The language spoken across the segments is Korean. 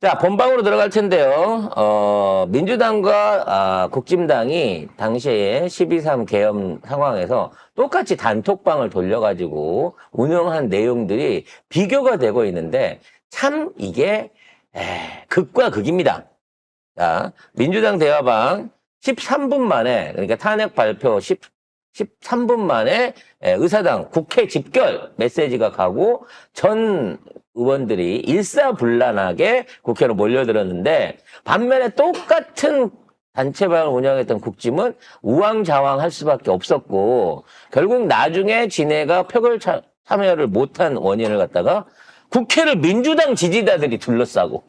자, 본방으로 들어갈 텐데요. 민주당과 국진당이 당시에 12.3 계엄 상황에서 똑같이 단톡방을 돌려가지고 운영한 내용들이 비교가 되고 있는데 참 이게 극과 극입니다. 자, 민주당 대화방 13분 만에, 그러니까 탄핵 발표 13분 만에 의사당 국회 집결 메시지가 가고 전 의원들이 일사불란하게 국회로 몰려들었는데 반면에 똑같은 단체방을 운영했던 국짐은 우왕좌왕할 수밖에 없었고 결국 나중에 진해가 표결 참여를 못한 원인을 갖다가 국회를 민주당 지지자들이 둘러싸고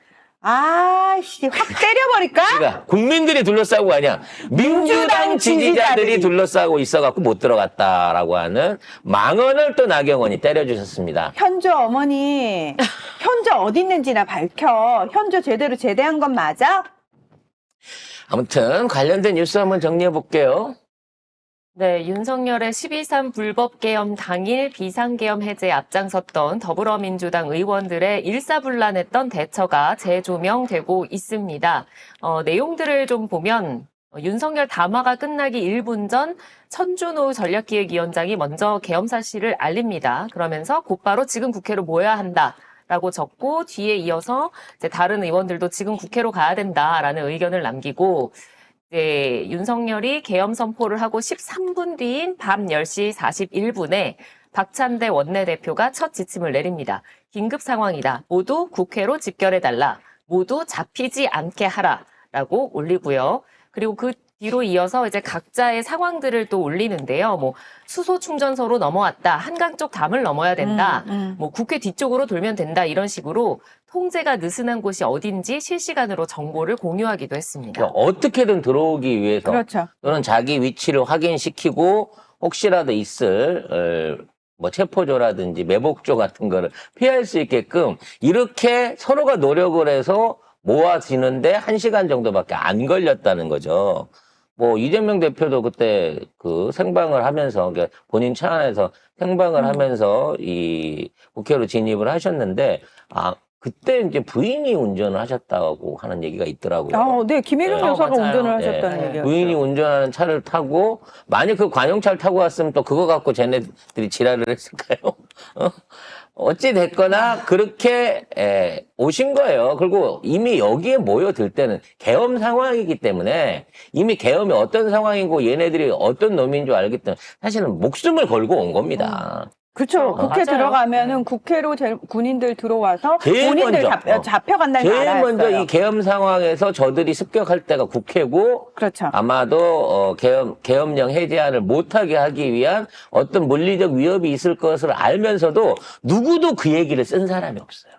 아이씨, 확 때려버릴까? 그러니까 국민들이 둘러싸고 아니야. 민주당 지지자들이 둘러싸고 있어갖고 못 들어갔다라고 하는 망언을 또 나경원이 때려주셨습니다. 현저 어머니, 현저 어디 있는지나 밝혀. 현저 제대로 제대한 건 맞아? 아무튼 관련된 뉴스 한번 정리해 볼게요. 네, 윤석열의 12.3 불법계엄 당일 비상계엄 해제에 앞장섰던 더불어민주당 의원들의 일사불란했던 대처가 재조명되고 있습니다. 내용들을 좀 보면 윤석열 담화가 끝나기 1분 전 천준호 전략기획위원장이 먼저 계엄 사실을 알립니다. 그러면서 곧바로 지금 국회로 모여야 한다. 라고 적고 뒤에 이어서 이제 다른 의원들도 지금 국회로 가야 된다라는 의견을 남기고 네, 윤석열이 계엄 선포를 하고 13분 뒤인 밤 10시 41분에 박찬대 원내대표가 첫 지침을 내립니다. 긴급 상황이다. 모두 국회로 집결해달라. 모두 잡히지 않게 하라라고 올리고요. 그리고 그 뒤로 이어서 이제 각자의 상황들을 또 올리는데요. 뭐 수소 충전소로 넘어왔다. 한강 쪽 담을 넘어야 된다. 뭐 국회 뒤쪽으로 돌면 된다. 이런 식으로 통제가 느슨한 곳이 어딘지 실시간으로 정보를 공유하기도 했습니다. 그러니까 어떻게든 들어오기 위해서 그렇죠. 또는 자기 위치를 확인시키고 혹시라도 있을 뭐 체포조라든지 매복조 같은 거를 피할 수 있게끔 이렇게 서로가 노력을 해서 모아지는데 1시간 정도밖에 안 걸렸다는 거죠. 뭐 이재명 대표도 그때 그 생방을 하면서 그러니까 본인 차 안에서 생방을 하면서 이 국회로 진입을 하셨는데 그때 이제 부인이 운전을 하셨다고 하는 얘기가 있더라고요. 네, 김혜경 네. 여사가 맞아요. 운전을 네. 하셨다는 얘기였어요. 부인이 운전하는 차를 타고 만약 그 관용차를 타고 왔으면 또 그거 갖고 쟤네들이 지랄을 했을까요? 어찌 됐거나 그렇게 오신 거예요. 그리고 이미 여기에 모여들 때는 계엄 상황이기 때문에 이미 계엄이 어떤 상황이고 얘네들이 어떤 놈인 줄 알기 때문에 사실은 목숨을 걸고 온 겁니다. 그렇죠. 국회 맞아요. 들어가면은 국회로 군인들 들어와서 제일 본인들 먼저, 잡혀간다는 걸 제일 알았어요. 먼저 이 계엄 상황에서 저들이 습격할 때가 국회고 그렇죠. 아마도 계엄령 해제안을 못하게 하기 위한 어떤 물리적 위협이 있을 것을 알면서도 누구도 그 얘기를 쓴 사람이 없어요.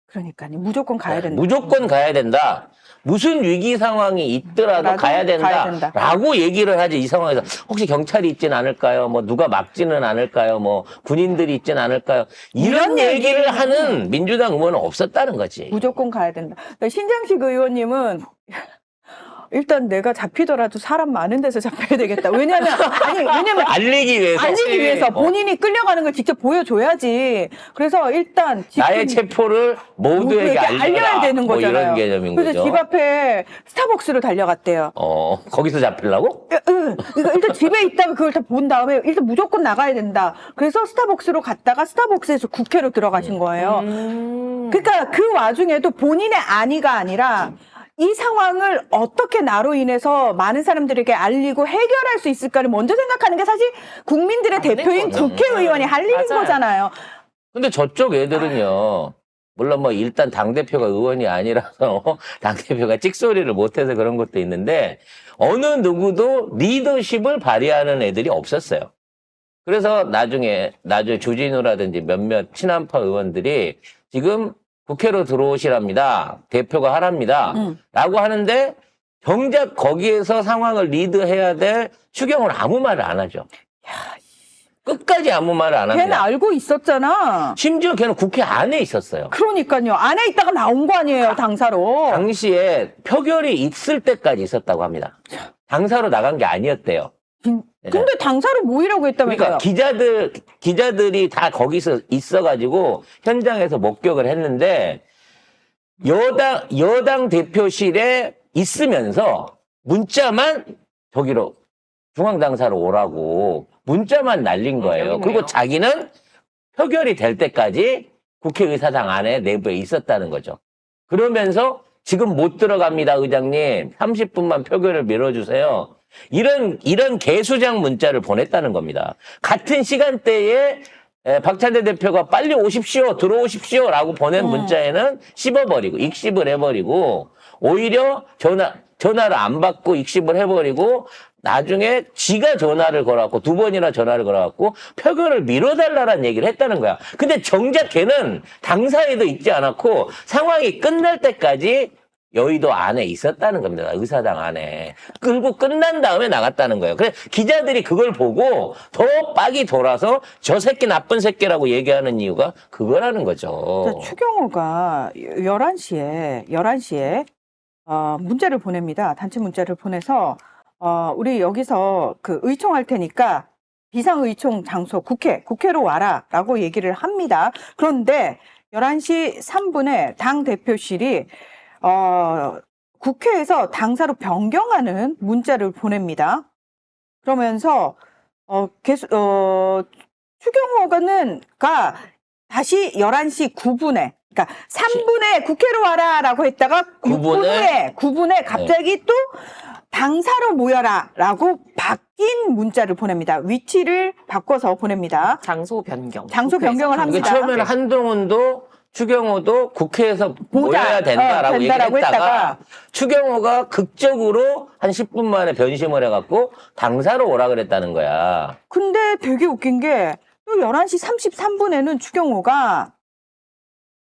그러니까요. 무조건 가야 된다. 무조건 가야 된다. 무슨 위기 상황이 있더라도 가야 된다. 라고 얘기를 하지. 이 상황에서 혹시 경찰이 있진 않을까요? 뭐 누가 막지는 않을까요? 뭐 군인들이 있진 않을까요? 이런 얘기를 하는 민주당 의원은 없었다는 거지. 무조건 가야 된다. 그러니까 신장식 의원님은 일단 내가 잡히더라도 사람 많은 데서 잡혀야 되겠다. 왜냐면 알리기 위해서. 알리기 위해서 본인이 끌려가는 걸 직접 보여줘야지. 그래서 일단 나의 체포를 모두에게 알려야 되는 뭐 거잖아요. 이런 개념인 그래서 거죠. 집 앞에 스타벅스로 달려갔대요. 거기서 잡히려고? 그러니까 일단 집에 있다가 그걸 다 본 다음에 일단 무조건 나가야 된다. 그래서 스타벅스로 갔다가 스타벅스에서 국회로 들어가신 거예요. 그러니까 그 와중에도 본인의 안위가 아니라 이 상황을 어떻게 나로 인해서 많은 사람들에게 알리고 해결할 수 있을까를 먼저 생각하는 게 사실 국민들의 대표인 거죠. 국회의원이 할 일인 맞아요. 거잖아요. 근데 저쪽 애들은요. 물론 뭐 일단 당대표가 의원이 아니라서 당대표가 찍소리를 못해서 그런 것도 있는데 어느 누구도 리더십을 발휘하는 애들이 없었어요. 그래서 나중에 주진우라든지 몇몇 친한파 의원들이 지금 국회로 들어오시랍니다. 대표가 하랍니다. 라고 하는데 정작 거기에서 상황을 리드해야 될 추경은 아무 말을 안 하죠. 끝까지 아무 말을 안 걔는 합니다. 알고 있었잖아. 심지어 걔는 국회 안에 있었어요. 그러니까요. 안에 있다가 나온 거 아니에요, 당사로. 당시에 표결이 있을 때까지 있었다고 합니다. 당사로 나간 게 아니었대요. 근데 당사로 모이라고 했다면서요. 그러니까 기자들이 다 거기서 있어가지고 현장에서 목격을 했는데 여당 대표실에 있으면서 문자만 저기로 중앙당사로 오라고 문자만 날린 거예요. 여기네요. 그리고 자기는 표결이 될 때까지 국회의사당 안에 내부에 있었다는 거죠. 그러면서 지금 못 들어갑니다, 의장님. 30분만 표결을 미뤄주세요. 이런 개수작 문자를 보냈다는 겁니다. 같은 시간대에 박찬대 대표가 빨리 오십시오, 들어오십시오 라고 보낸 문자에는 씹어버리고 익십을 해버리고 오히려 전화를 안 받고 익십을 해버리고 나중에 지가 전화를 걸어갖고 2번이나 전화를 걸어갖고 표결을 미뤄달라는 얘기를 했다는 거야. 근데 정작 걔는 당사에도 있지 않았고 상황이 끝날 때까지 여의도 안에 있었다는 겁니다. 의사당 안에. 그리고 끝난 다음에 나갔다는 거예요. 그래서 기자들이 그걸 보고 더 빡이 돌아서 저 새끼 나쁜 새끼라고 얘기하는 이유가 그거라는 거죠. 추경호가 11시에 문자를 보냅니다. 단체 문자를 보내서 우리 여기서 그 의총할 테니까 비상의총 장소 국회로 와라라고 얘기를 합니다. 그런데 11시 3분에 당 대표실이 국회에서 당사로 변경하는 문자를 보냅니다. 그러면서 추경호가 다시 11시 9분에 그러니까 3분에 국회로 와라라고 했다가 9분에 갑자기 또 당사로 모여라라고 바뀐 문자를 보냅니다. 위치를 바꿔서 보냅니다. 장소 변경. 장소 변경을 합니다. 처음에는 한동훈도 추경호도 국회에서 모여야 된다라고 얘기를 했다가 추경호가 극적으로 한 10분 만에 변심을 해갖고 당사로 오라 그랬다는 거야. 근데 되게 웃긴 게 또 11시 33분에는 추경호가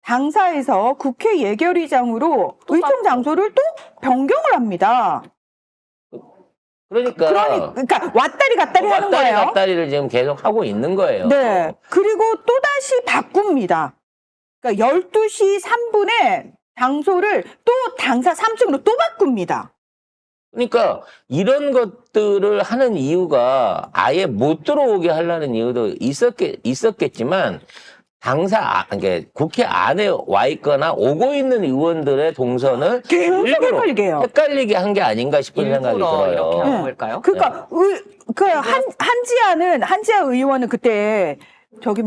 당사에서 국회 예결위장으로 의총 장소를 또 변경을 합니다. 그러니까 왔다리 갔다리 하는 거예요. 왔다리 갔다리를 지금 계속 하고 있는 거예요. 네. 그리고 또다시 바꿉니다. 그러니까 12시 3분에 장소를 또 당사 3층으로 또 바꿉니다. 그러니까 이런 것들을 하는 이유가 아예 못 들어오게 하려는 이유도 있었겠지만 그러니까 국회 안에 와 있거나 오고 있는 의원들의 동선을 계속 일부러 헷갈리게 한 게 아닌가 싶은 생각이 들어요. 이렇게 한 걸까요? 그러니까 한지아 의원은 그때 저기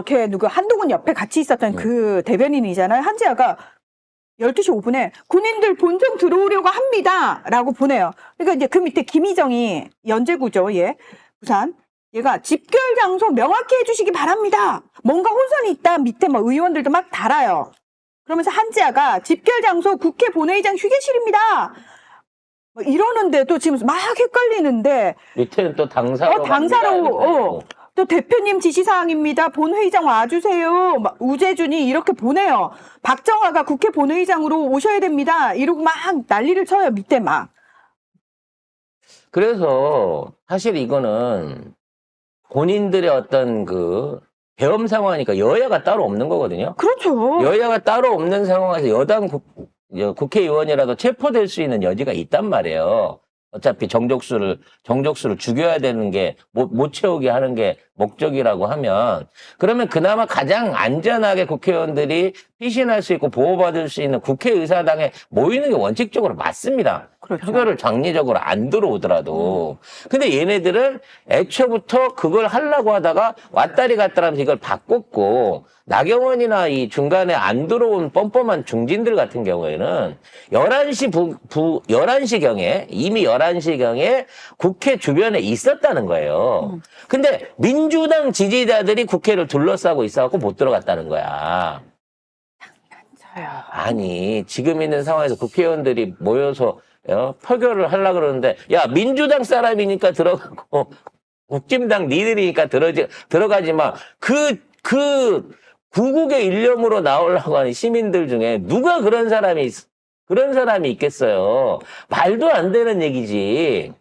걔 한동훈 옆에 같이 있었던 그 대변인이잖아요. 한지아가 12시 5분에 군인들 본청 들어오려고 합니다. 라고 보내요. 그러니까 이제 그 밑에 김희정이 연제구죠. 부산. 얘가 집결 장소 명확히 해주시기 바랍니다. 뭔가 혼선이 있다. 밑에 의원들도 막 달아요. 그러면서 한지아가 집결 장소 국회 본회의장 휴게실입니다. 이러는데도 지금 막 헷갈리는데. 밑에는 또 당사로. 또 대표님 지시사항입니다. 본회의장 와주세요. 우재준이 이렇게 보내요. 박정화가 국회 본회의장으로 오셔야 됩니다. 이러고 막 난리를 쳐요. 밑에 막. 그래서 사실 이거는 본인들의 어떤 그 계엄 상황이니까 여야가 따로 없는 거거든요. 그렇죠. 여야가 따로 없는 상황에서 여당 국회의원이라도 체포될 수 있는 여지가 있단 말이에요. 어차피 정족수를 죽여야 되는 게 못 채우게 하는 게 목적이라고 하면 그러면 그나마 가장 안전하게 국회의원들이 피신할 수 있고 보호받을 수 있는 국회의사당에 모이는 게 원칙적으로 맞습니다. 그렇죠. 표결을 정리적으로 안 들어오더라도. 근데 얘네들은 애초부터 그걸 하려고 하다가 왔다리 갔다리 하면서 이걸 바꿨고 나경원이나 이 중간에 안 들어온 뻔뻔한 중진들 같은 경우에는 11시경에 이미 11시경에 국회 주변에 있었다는 거예요. 근데 민주당 지지자들이 국회를 둘러싸고 있어갖고 못 들어갔다는 거야. 아니 지금 있는 상황에서 국회의원들이 모여서 표결을 하려고 그러는데 야 민주당 사람이니까 들어가고 국힘당 니들이니까 들어가지 마. 그 구국의 일념으로 나오려고 하는 시민들 중에 누가 그런 사람이 있겠어요. 말도 안 되는 얘기지.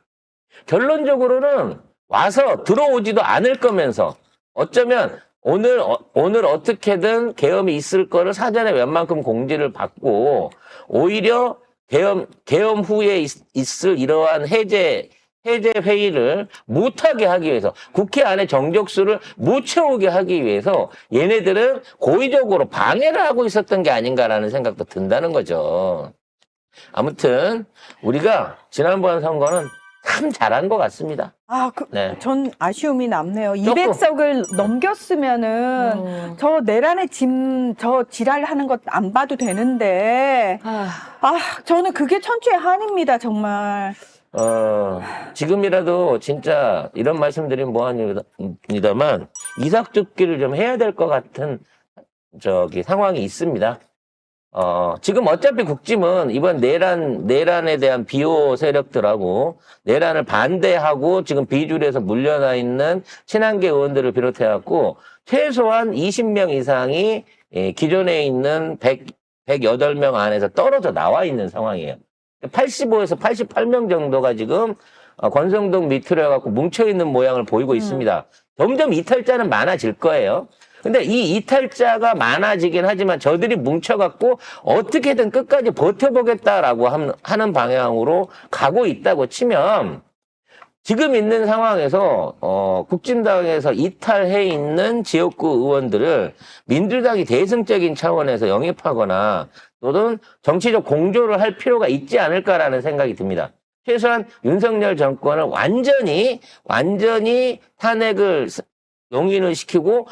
결론적으로는 와서 들어오지도 않을 거면서 어쩌면 오늘 어떻게든 계엄이 있을 거를 사전에 웬만큼 공지를 받고 오히려 계엄 후에 있을 이러한 해제 해제 회의를 못하게 하기 위해서, 국회 안에 정족수를 못 채우게 하기 위해서 얘네들은 고의적으로 방해를 하고 있었던 게 아닌가라는 생각도 든다는 거죠. 아무튼 우리가 지난번 선거는 참 잘한 것 같습니다. 네. 전 아쉬움이 남네요. 조금. 200석을 넘겼으면은 저 내란의 저 지랄하는 것 안 봐도 되는데 저는 그게 천추의 한입니다, 정말. 지금이라도 진짜 이런 말씀드리면 뭐합니다만 이삭줍기를 좀 해야 될 것 같은 상황이 있습니다. 지금 어차피 국짐은 이번 내란에 대한 비호 세력들하고 내란을 반대하고 지금 비주류에서 물려나 있는 친한계 의원들을 비롯해갖고 최소한 20명 이상이 기존에 있는 108명 안에서 떨어져 나와 있는 상황이에요. 85에서 88명 정도가 지금 권성동 밑으로 해갖고 뭉쳐있는 모양을 보이고 있습니다. 점점 이탈자는 많아질 거예요. 근데 이 이탈자가 많아지긴 하지만 저들이 뭉쳐갖고 어떻게든 끝까지 버텨보겠다라고 하는 방향으로 가고 있다고 치면 지금 있는 상황에서 국진당에서 이탈해 있는 지역구 의원들을 민주당이 대승적인 차원에서 영입하거나 또는 정치적 공조를 할 필요가 있지 않을까라는 생각이 듭니다. 최소한 윤석열 정권을 완전히 탄핵을 용인을 시키고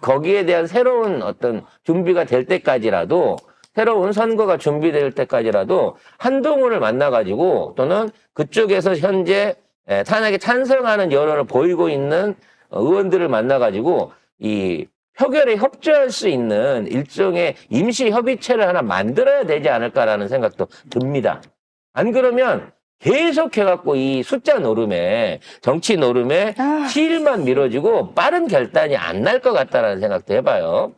거기에 대한 새로운 어떤 준비가 될 때까지라도 새로운 선거가 준비될 때까지라도 한동훈을 만나가지고 또는 그쪽에서 현재 탄핵에 찬성하는 여론을 보이고 있는 의원들을 만나가지고 이 표결에 협조할 수 있는 일종의 임시 협의체를 하나 만들어야 되지 않을까라는 생각도 듭니다. 안 그러면 계속해갖고 이 숫자 노름에 정치 노름에 시일만 미뤄지고 빠른 결단이 안 날 것 같다라는 생각도 해봐요.